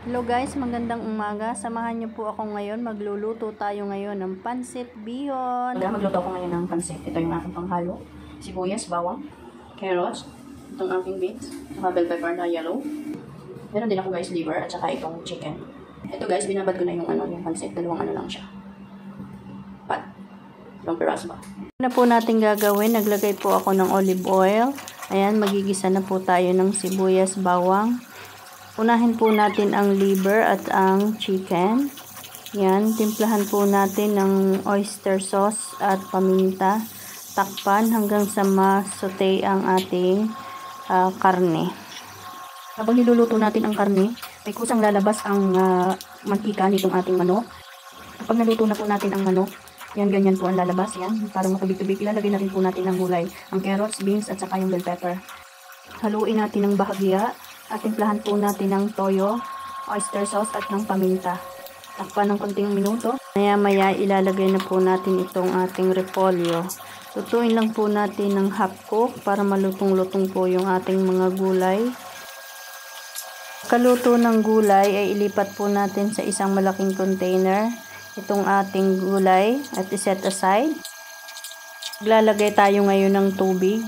Hello guys, magandang umaga. Samahan niyo po ako ngayon. Magluluto tayo ngayon ng pansit bihon. Magluto ako ngayon ng pansit. Ito yung aking panghalo. Sibuyas, bawang, carrots, itong aking beets, saka bell pepper na yellow. Meron din ako guys liver at saka itong chicken. Ito guys, binabad ko na yung pansit. Dalawang lang siya. Dalawang piraso ba? Ano po natin gagawin? Naglagay po ako ng olive oil. Ayan, magigisa na po tayo ng sibuyas, bawang. Unahin po natin ang liver at ang chicken. Yan, timplahan po natin ng oyster sauce at paminta. Takpan hanggang sa ma-saute ang ating karne. Habang niluluto natin ang karne, may kusang lalabas ang mantika nitong ating manok. Kapag naluto na po natin ang manok, yan, ganyan po ang lalabas. Yan, parang matubig-tubig. Ilalagay na rin po natin ang gulay. Ang carrots, beans, at saka yung bell pepper. Haluin natin ng bahagya. At timplahan po natin ng toyo, oyster sauce at ng paminta. Takpan ng konting minuto. Maya-maya ilalagay na po natin itong ating repolyo. Lutuin lang po natin ng half cook para malutong-lutong po yung ating mga gulay. Kaluto ng gulay ay ilipat po natin sa isang malaking container itong ating gulay at iset aside. Maglalagay tayo ngayon ng tubig.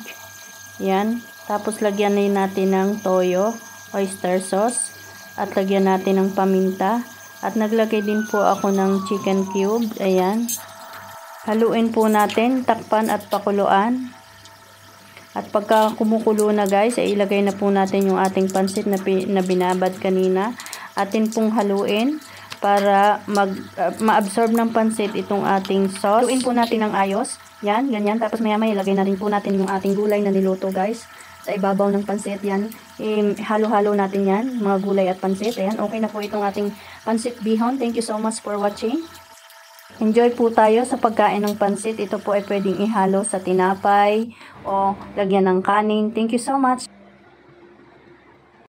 Yan. Tapos lagyan na natin ng toyo, oyster sauce, at lagyan natin ng paminta. At naglagay din po ako ng chicken cube. Ayan. Haluin po natin, takpan at pakuluan. At pagka kumukulo na guys, ay ilagay na po natin yung ating pansit na binabad kanina. Atin pong haluin para ma-absorb ng pansit itong ating sauce. Haluin po natin ng ayos. Yan, ganyan. Tapos maya-maya ilagay na rin po natin yung ating gulay na niluto guys. Sa ibabaw ng pansit, yan. Halo-halo natin yan, mga gulay at pansit. Ayan, okay na po itong ating pansit bihon. Thank you so much for watching. Enjoy po tayo sa pagkain ng pansit. Ito po ay pwedeng ihalo sa tinapay o lagyan ng kanin. Thank you so much.